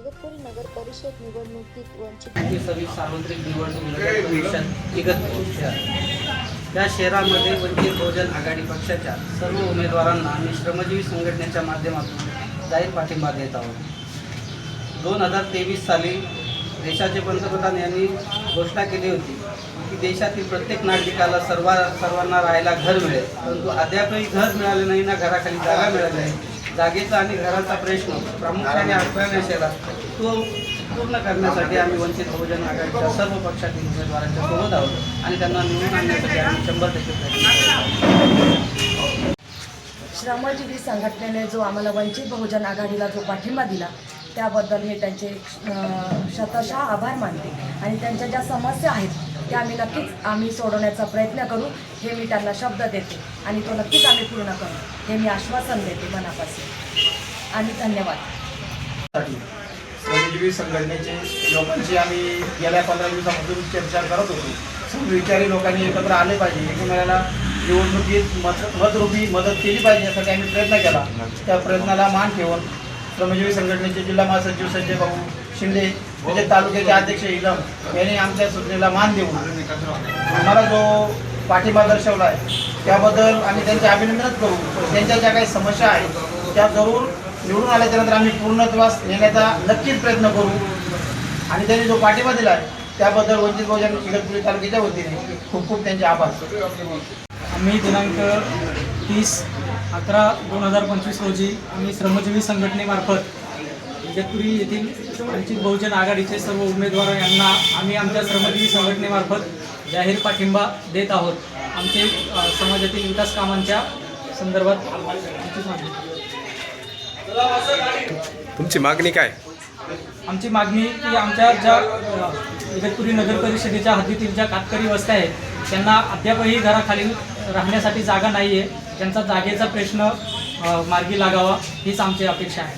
इगतपुरी नगर परिषद निवडणुकीत वंचित सार्वत्रिक निवडणूक नगर परिषद इगतपुरी या शहरामध्ये वंचित बहुजन आघाडी पक्षाच्या सर्व उमेदवारांना आम्ही श्रमजीवी संघटनेच्या माध्यमातून जाहीर पाठिंबा देत आहोत। 2023 साली देशाचे पंतप्रधान यांनी घोषणा केली होती की देशातील प्रत्येक नागरिकाला सर्वांना राहायला घर मिळेल, परंतु अद्यापही घर मिळाले नाही ना घराखाली जागा मिळाली नाही। जागेचा आणि घराचा प्रश्न प्रामुख्याने अडथळा शहरात तो पूर्ण करण्यासाठी आम्ही वंचित बहुजन आघाडीच्या सर्व पक्षातील उमेदवारांच्या सोबत आहोत आणि त्यांना निवडून आणण्यासाठी आम्ही 100% प्रयत्न करतो। श्रमजीवी संघटनेने जो आम्हाला वंचित बहुजन आघाडीला जो पाठिंबा दिला त्याबद्दल मी त्यांचे शतशः आभार मानते आणि त्यांच्या ज्या समस्या आहेत त्या आम्ही सोडवण्याचा प्रयत्न करू हे मी त्यांना शब्द देते आणि तो नक्कीच आम्ही पूर्ण करू हे मी आश्वासन देते मनापासून आणि धन्यवाद। श्रमजीवी संघटनेचे लोकांची आम्ही गेल्या 15 दिवसापासून चर्चा करत होतो। सर्व विचारी लोकांनी एकत्र आले पाहिजे, एकमेकाला निवडणुकीत मतरूपी मदत केली पाहिजे यासाठी आम्ही प्रयत्न केला। त्या प्रयत्नाला मान ठेवून श्रमजीवी संघटनेचे जिल्हा महासचिव संजय भाऊ शिंदे म्हणजे तालुक्याचे अध्यक्ष इलम यांनी आमच्या सूचनेला मान देऊन आम्हाला जो पाठिंबा दर्शवला आहे त्याबद्दल आम्ही त्यांचे अभिनंदन करू। त्यांच्या ज्या काही समस्या आहेत त्या जरूर निवडून आल्याच्यानंतर आम्ही पूर्णत्वास नेण्याचा नक्कीच प्रयत्न करू आणि त्यांनी जो पाठिंबा दिला आहे त्याबद्दल वंचित बहुजन इगतपुरी तालुक्याच्या वतीने खूप खूप त्यांचे आभार। आम्ही दिनांक 30/11/2025 रोजी आम्ही श्रमजीवी संघटनेमार्फत इगतपुरी येथील वंचित बहुजन आघाडीचे सर्व उमेदवार यांना आम्ही आमच्या श्रमजीवी संघटनेमार्फत जाहीर पाठिंबा देत आहोत। आमचे समाजातील विकास कामांच्या संदर्भात तुमची मागणी काय? आमची मागणी की आमच्या ज्या इगतपुरी नगर परिषदेच्या हद्दीतील ज्या कातकरी वस्त्या आहेत त्यांना अद्यापही घराखाली राहण्यासाठी जागा नाही आहे, त्यांचा जागेचा प्रश्न मार्गी लागावा हीच आमची अपेक्षा आहे।